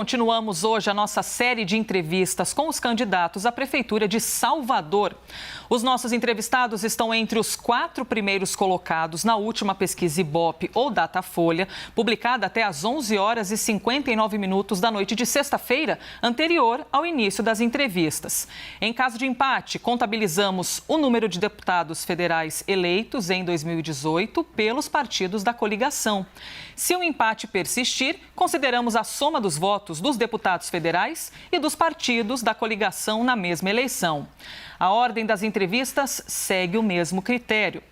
Continuamos hoje a nossa série de entrevistas com os candidatos à Prefeitura de Salvador. Os nossos entrevistados estão entre os 4 primeiros colocados na última pesquisa Ibope ou Datafolha, publicada até às 11h59 da noite de sexta-feira, anterior ao início das entrevistas. Em caso de empate, contabilizamos o número de deputados federais eleitos em 2018 pelos partidos da coligação. Se o empate persistir, consideramos a soma dos votos dos deputados federais e dos partidos da coligação na mesma eleição. A ordem das entrevistas segue o mesmo critério.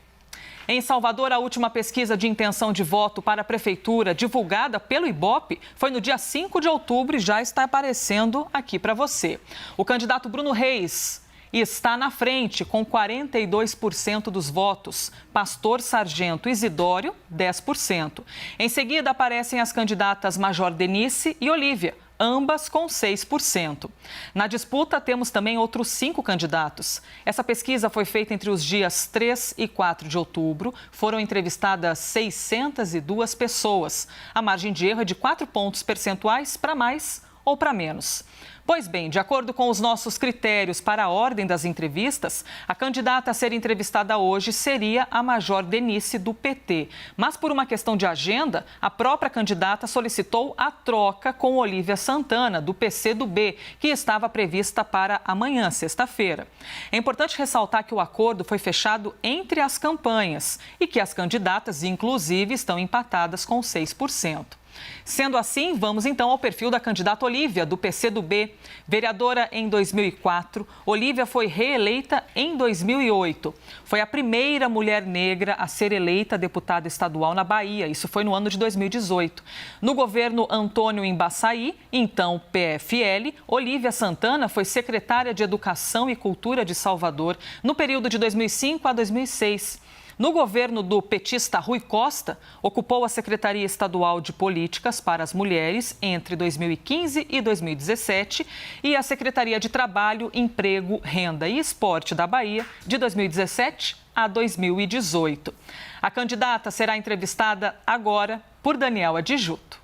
Em Salvador, a última pesquisa de intenção de voto para a Prefeitura, divulgada pelo Ibope, foi no dia 5 de outubro e já está aparecendo aqui para você. O candidato Bruno Reis está na frente, com 42% dos votos. Pastor Sargento Isidório, 10%. Em seguida, aparecem as candidatas Major Denise e Olívia, ambas com 6%. Na disputa, temos também outros 5 candidatos. Essa pesquisa foi feita entre os dias 3 e 4 de outubro. Foram entrevistadas 602 pessoas. A margem de erro é de 4 pontos percentuais para mais ou para menos. Pois bem, de acordo com os nossos critérios para a ordem das entrevistas, a candidata a ser entrevistada hoje seria a Major Denise, do PT. Mas por uma questão de agenda, a própria candidata solicitou a troca com Olívia Santana, do PCdoB, que estava prevista para amanhã, sexta-feira. É importante ressaltar que o acordo foi fechado entre as campanhas e que as candidatas, inclusive, estão empatadas com 6%. Sendo assim, vamos então ao perfil da candidata Olívia, do PCdoB. Vereadora em 2004, Olívia foi reeleita em 2008. Foi a primeira mulher negra a ser eleita deputada estadual na Bahia. Isso foi no ano de 2018. No governo Antônio Embaçaí, então PFL, Olívia Santana foi secretária de Educação e Cultura de Salvador no período de 2005 a 2006. No governo do petista Rui Costa, ocupou a Secretaria Estadual de Políticas para as Mulheres entre 2015 e 2017 e a Secretaria de Trabalho, Emprego, Renda e Esporte da Bahia de 2017 a 2018. A candidata será entrevistada agora por Daniel Adjuto.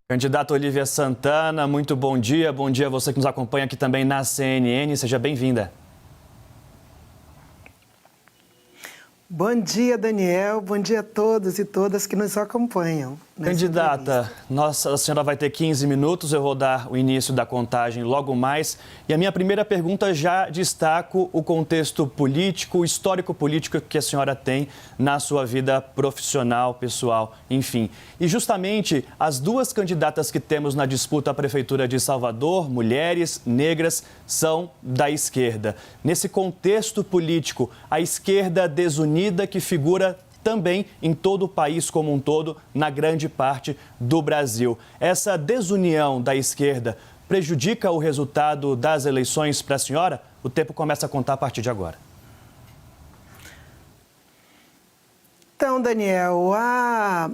Candidata Olívia Santana, muito bom dia. Bom dia a você que nos acompanha aqui também na CNN. Seja bem-vinda. Bom dia, Daniel. Bom dia a todos e todas que nos acompanham. Candidata, a senhora vai ter 15 minutos, eu vou dar o início da contagem logo mais. E a minha primeira pergunta, já destaco o contexto político, o histórico político que a senhora tem na sua vida profissional, pessoal, enfim. E justamente as duas candidatas que temos na disputa à Prefeitura de Salvador, mulheres, negras, são da esquerda. Nesse contexto político, a esquerda desunida que figura também em todo o país como um todo, na grande parte do Brasil. Essa desunião da esquerda prejudica o resultado das eleições para a senhora? O tempo começa a contar a partir de agora. Então, Daniel, a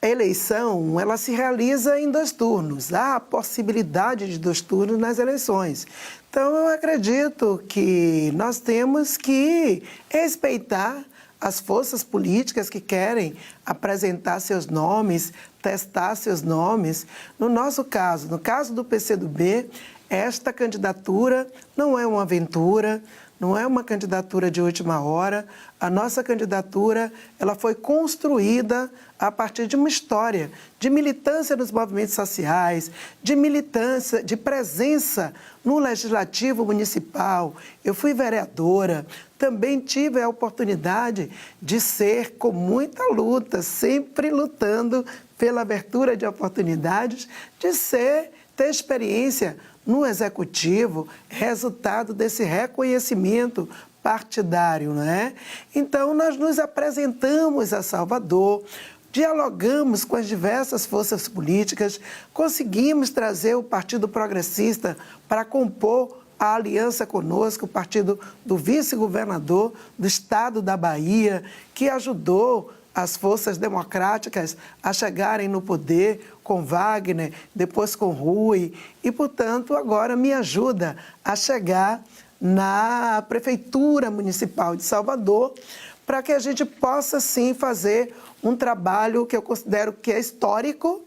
eleição, ela se realiza em 2 turnos. Há a possibilidade de 2 turnos nas eleições. Então, eu acredito que nós temos que respeitar as forças políticas que querem apresentar seus nomes, testar seus nomes. No nosso caso, no caso do PCdoB, esta candidatura não é uma aventura, não é uma candidatura de última hora. A nossa candidatura, ela foi construída a partir de uma história de militância nos movimentos sociais, de militância, de presença no Legislativo Municipal. Eu fui vereadora, também tive a oportunidade de ser, com muita luta, sempre lutando pela abertura de oportunidades, de ter experiência no Executivo, resultado desse reconhecimento partidário, não é? Então, nós nos apresentamos a Salvador, dialogamos com as diversas forças políticas, conseguimos trazer o Partido Progressista para compor a aliança conosco, o partido do vice-governador do estado da Bahia, que ajudou as forças democráticas a chegarem no poder com Wagner, depois com Rui, e, portanto, agora me ajuda a chegar na Prefeitura Municipal de Salvador, para que a gente possa, sim, fazer um trabalho que eu considero que é histórico.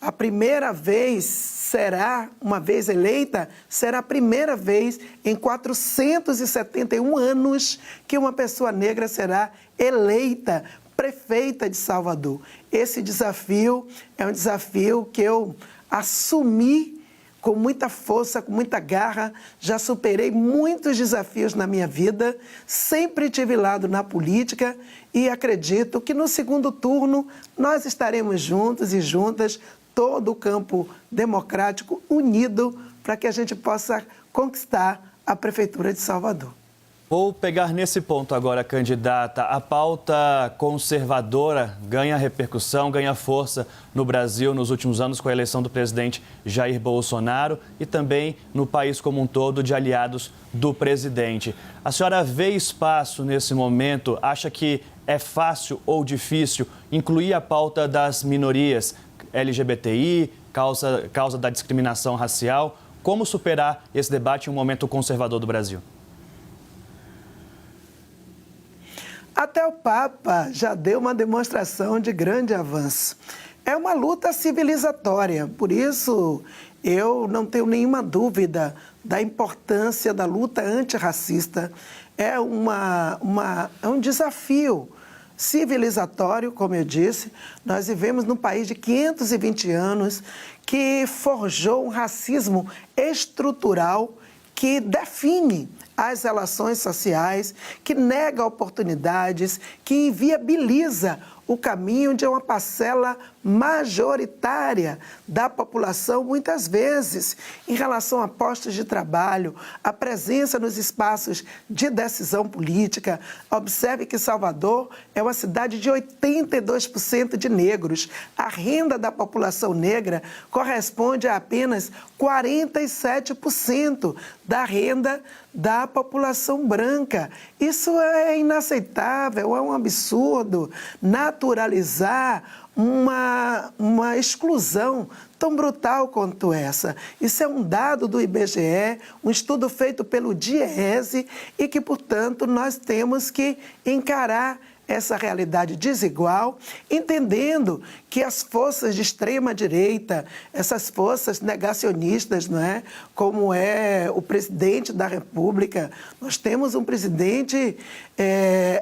A primeira vez será, uma vez eleita, será a primeira vez em 471 anos que uma pessoa negra será eleita prefeita de Salvador. Esse desafio é um desafio que eu assumi com muita força, com muita garra. Já superei muitos desafios na minha vida, sempre tive lado na política e acredito que no segundo turno nós estaremos juntos e juntas, todo o campo democrático unido para que a gente possa conquistar a Prefeitura de Salvador. Vou pegar nesse ponto agora, candidata. A pauta conservadora ganha repercussão, ganha força no Brasil nos últimos anos com a eleição do presidente Jair Bolsonaro e também no país como um todo de aliados do presidente. A senhora vê espaço nesse momento? Acha que é fácil ou difícil incluir a pauta das minorias LGBTI, causa da discriminação racial? Como superar esse debate em um momento conservador do Brasil? Até o Papa já deu uma demonstração de grande avanço. É uma luta civilizatória, por isso eu não tenho nenhuma dúvida da importância da luta antirracista. É um desafio civilizatório, como eu disse. Nós vivemos num país de 520 anos que forjou um racismo estrutural que define as relações sociais, que nega oportunidades, que inviabiliza o caminho de uma parcela majoritária da população, muitas vezes, em relação a postos de trabalho, a presença nos espaços de decisão política. Observe que Salvador é uma cidade de 82% de negros. A renda da população negra corresponde a apenas 47% da renda da população branca. Isso é inaceitável, é um absurdo naturalizar uma exclusão tão brutal quanto essa. Isso é um dado do IBGE, um estudo feito pelo DIEESE e que, portanto, nós temos que encarar essa realidade desigual, entendendo que as forças de extrema-direita, essas forças negacionistas, não é? Como é o presidente da República, nós temos um presidente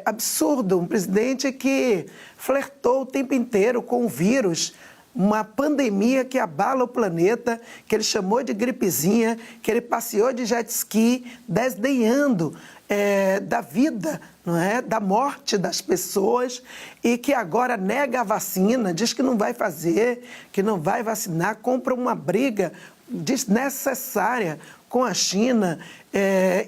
absurdo, um presidente que flertou o tempo inteiro com o vírus, uma pandemia que abala o planeta, que ele chamou de gripezinha, que ele passeou de jet ski, desdenhando da vida, não é? Da morte das pessoas, e que agora nega a vacina, diz que não vai fazer, que não vai vacinar, compra uma briga desnecessária com a China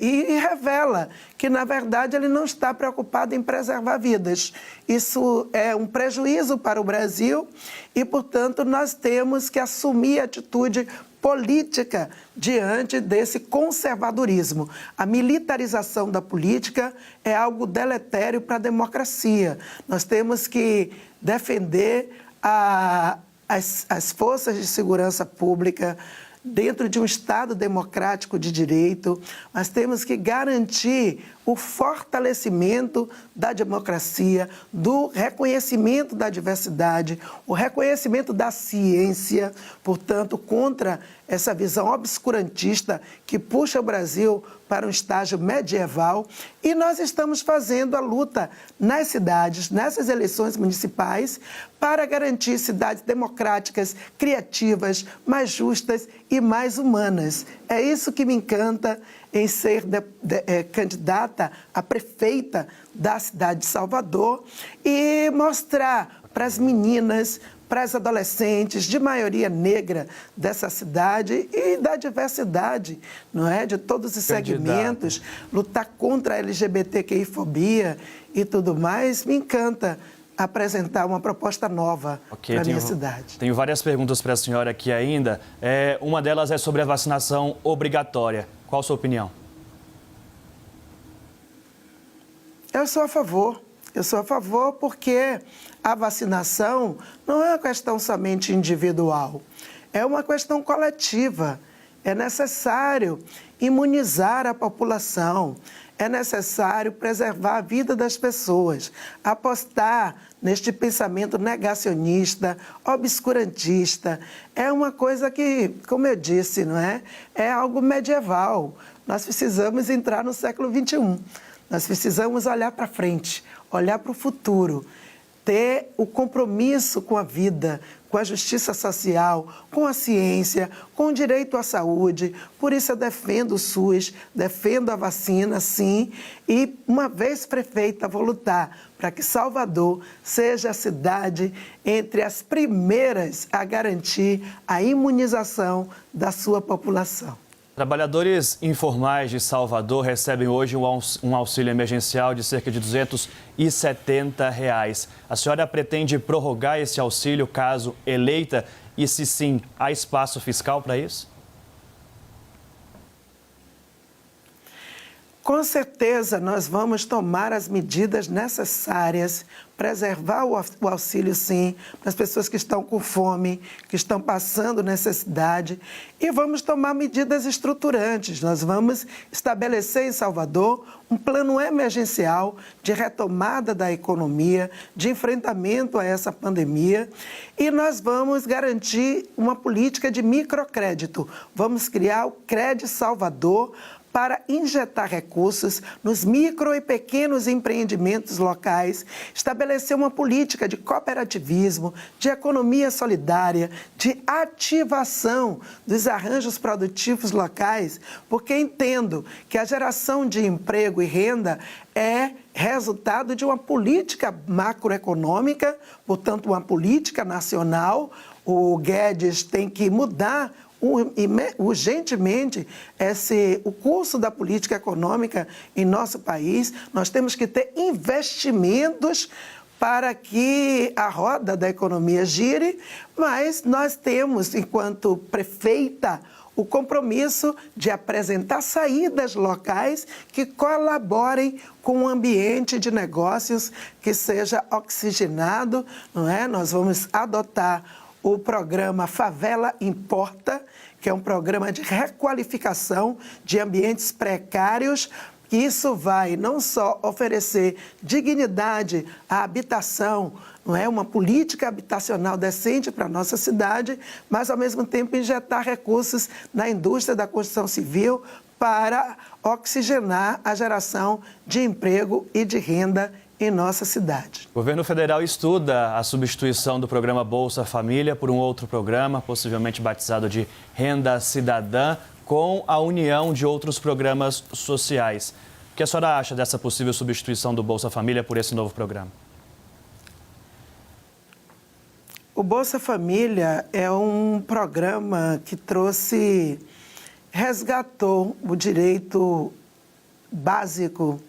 e revela que, na verdade, ele não está preocupado em preservar vidas. Isso é um prejuízo para o Brasil e, portanto, nós temos que assumir atitude política diante desse conservadorismo. A militarização da política é algo deletério para a democracia. Nós temos que defender as forças de segurança pública dentro de um Estado democrático de direito. Nós temos que garantir o fortalecimento da democracia, do reconhecimento da diversidade, o reconhecimento da ciência, portanto, contra essa visão obscurantista que puxa o Brasil para um estágio medieval. E nós estamos fazendo a luta nas cidades, nessas eleições municipais, para garantir cidades democráticas, criativas, mais justas e mais humanas. É isso que me encanta em ser candidata a prefeita da cidade de Salvador e mostrar para as meninas, para as adolescentes de maioria negra dessa cidade e da diversidade, não é? De todos os segmentos, lutar contra a LGBTQI-fobia e tudo mais. Me encanta apresentar uma proposta nova para a minha cidade. Tenho várias perguntas para a senhora aqui ainda. Uma delas é sobre a vacinação obrigatória. Qual a sua opinião? Eu sou a favor. Eu sou a favor porque a vacinação não é uma questão somente individual, é uma questão coletiva. É necessário imunizar a população, É necessário preservar a vida das pessoas, apostar neste pensamento negacionista, obscurantista. É uma coisa que, como eu disse, não é? É algo medieval. Nós precisamos entrar no século XXI. Nós precisamos olhar para frente, olhar para o futuro, ter o compromisso com a vida, com a justiça social, com a ciência, com o direito à saúde. Por isso eu defendo o SUS, defendo a vacina, sim, e uma vez prefeita vou lutar para que Salvador seja a cidade entre as primeiras a garantir a imunização da sua população. Trabalhadores informais de Salvador recebem hoje um auxílio emergencial de cerca de R$ 270. A senhora pretende prorrogar esse auxílio caso eleita? E se sim, há espaço fiscal para isso? Com certeza, nós vamos tomar as medidas necessárias, preservar o auxílio, sim, para as pessoas que estão com fome, que estão passando necessidade, e vamos tomar medidas estruturantes. Nós vamos estabelecer em Salvador um plano emergencial de retomada da economia, de enfrentamento a essa pandemia, e nós vamos garantir uma política de microcrédito. Vamos criar o Crédito Salvador, para injetar recursos nos micro e pequenos empreendimentos locais, estabelecer uma política de cooperativismo, de economia solidária, de ativação dos arranjos produtivos locais, porque entendo que a geração de emprego e renda é resultado de uma política macroeconômica, portanto, uma política nacional. O Guedes tem que mudar urgentemente o curso da política econômica em nosso país. Nós temos que ter investimentos para que a roda da economia gire, mas nós temos, enquanto prefeita, o compromisso de apresentar saídas locais que colaborem com um ambiente de negócios que seja oxigenado, não é? Nós vamos adotar o programa Favela Importa, que é um programa de requalificação de ambientes precários, que isso vai não só oferecer dignidade à habitação, não é, uma política habitacional decente para a nossa cidade, mas, ao mesmo tempo, injetar recursos na indústria da construção civil para oxigenar a geração de emprego e de renda em nossa cidade. O governo federal estuda a substituição do programa Bolsa Família por um outro programa, possivelmente batizado de Renda Cidadã, com a união de outros programas sociais. O que a senhora acha dessa possível substituição do Bolsa Família por esse novo programa? O Bolsa Família é um programa que resgatou o direito básico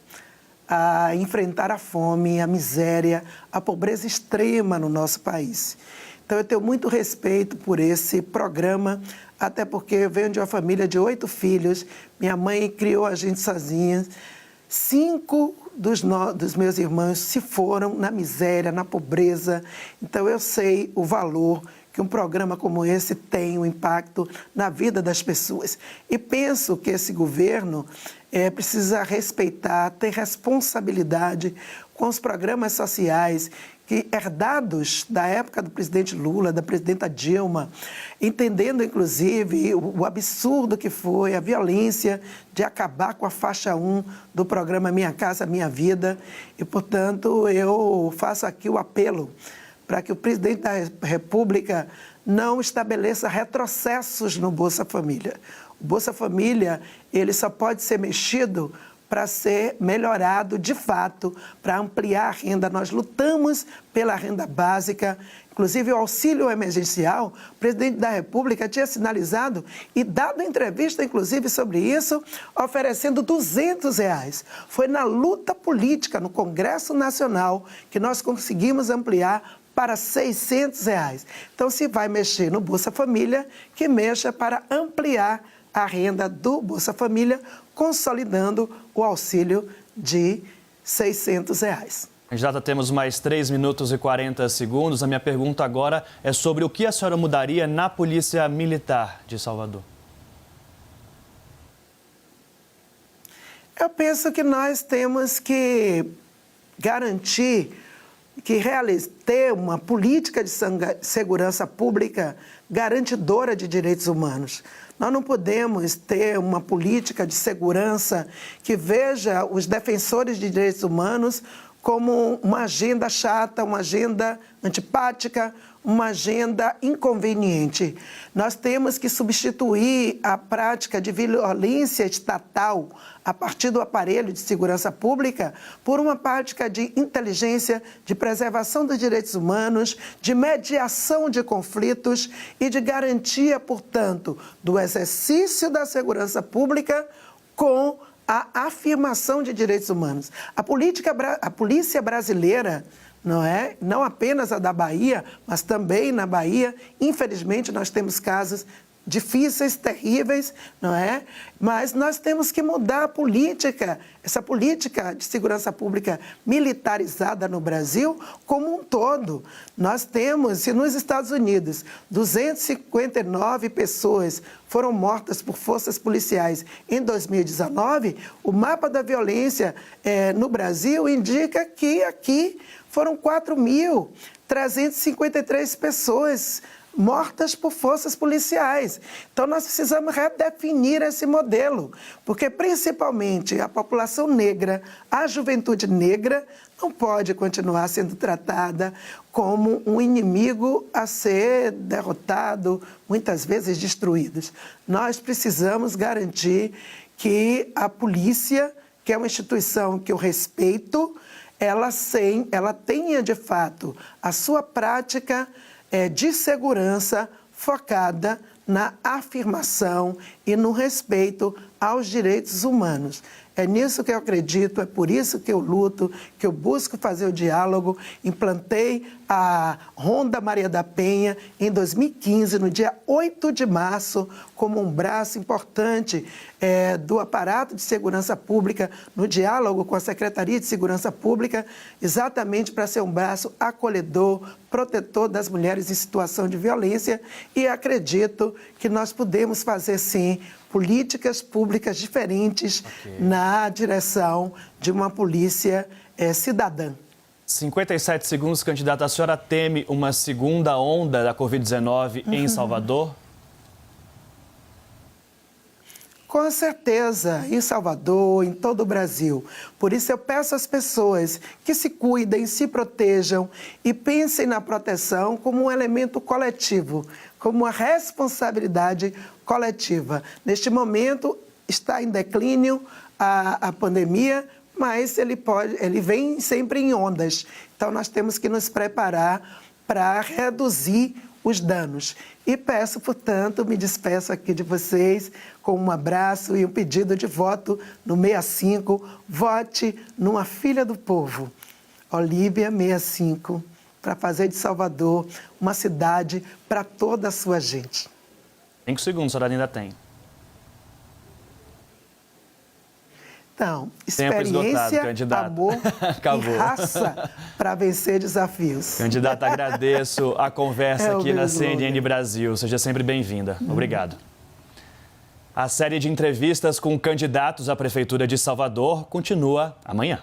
a enfrentar a fome, a miséria, a pobreza extrema no nosso país. Então, eu tenho muito respeito por esse programa, até porque eu venho de uma família de 8 filhos, minha mãe criou a gente sozinha. 5 dos meus irmãos se foram na miséria, na pobreza. Então, eu sei o valor que um programa como esse tem, um impacto na vida das pessoas. E penso que esse governo precisa respeitar, ter responsabilidade com os programas sociais que herdados da época do presidente Lula, da presidenta Dilma, entendendo, inclusive, o absurdo que foi a violência de acabar com a faixa 1 do programa Minha Casa Minha Vida. E, portanto, eu faço aqui o apelo para que o presidente da República não estabeleça retrocessos no Bolsa Família. O Bolsa Família, ele só pode ser mexido para ser melhorado de fato, para ampliar a renda. Nós lutamos pela renda básica, inclusive o auxílio emergencial. O presidente da República tinha sinalizado e dado entrevista, inclusive, sobre isso, oferecendo R$200. Foi na luta política no Congresso Nacional que nós conseguimos ampliar para R$600. Então, se vai mexer no Bolsa Família, que mexa para ampliar a renda do Bolsa Família, consolidando o auxílio de R$600. Candidata, temos mais 3 minutos e 40 segundos. A minha pergunta agora é sobre o que a senhora mudaria na Polícia Militar de Salvador. Eu penso que nós temos que garantir ter uma política de segurança pública garantidora de direitos humanos. Nós não podemos ter uma política de segurança que veja os defensores de direitos humanos como uma agenda chata, uma agenda antipática, uma agenda inconveniente. Nós temos que substituir a prática de violência estatal a partir do aparelho de segurança pública por uma prática de inteligência, de preservação dos direitos humanos, de mediação de conflitos e de garantia, portanto, do exercício da segurança pública com a afirmação de direitos humanos. A polícia brasileira, não apenas a da Bahia, mas também na Bahia, infelizmente nós temos casos difíceis, terríveis, mas nós temos que mudar a política, essa política de segurança pública militarizada no Brasil como um todo. Nós temos, se nos Estados Unidos, 259 pessoas foram mortas por forças policiais em 2019, o mapa da violência no Brasil indica que aqui foram 4.353 pessoas mortas por forças policiais. Então, nós precisamos redefinir esse modelo, porque, principalmente, a população negra, a juventude negra, não pode continuar sendo tratada como um inimigo a ser derrotado, muitas vezes destruído. Nós precisamos garantir que a polícia, que é uma instituição que eu respeito, ela tenha, de fato, a sua prática de segurança focada na afirmação e no respeito aos direitos humanos. É nisso que eu acredito, é por isso que eu luto, que eu busco fazer o diálogo. Implantei a Ronda Maria da Penha em 2015, no dia 8 de março, como um braço importante do aparato de segurança pública, no diálogo com a Secretaria de Segurança Pública, exatamente para ser um braço acolhedor, protetor das mulheres em situação de violência, e acredito que nós podemos fazer, sim, políticas públicas diferentes na direção de uma polícia cidadã. 57 segundos, candidata. A senhora teme uma segunda onda da Covid-19 em Salvador? Com certeza, em Salvador, em todo o Brasil. Por isso eu peço às pessoas que se cuidem, se protejam e pensem na proteção como um elemento coletivo, como uma responsabilidade coletiva. Neste momento está em declínio a pandemia, mas ele vem sempre em ondas. Então nós temos que nos preparar para reduzir os danos. E peço, portanto, me despeço aqui de vocês com um abraço e um pedido de voto no 65. Vote numa filha do povo, Olívia 65, para fazer de Salvador uma cidade para toda a sua gente. 5 segundos, a senhora ainda tem. Então, Tempo esgotado, experiência, candidata. amor Acabou. e raça para vencer desafios. Candidata, agradeço a conversa aqui na CNN slogan. Brasil. Seja sempre bem-vinda. Obrigado. A série de entrevistas com candidatos à Prefeitura de Salvador continua amanhã.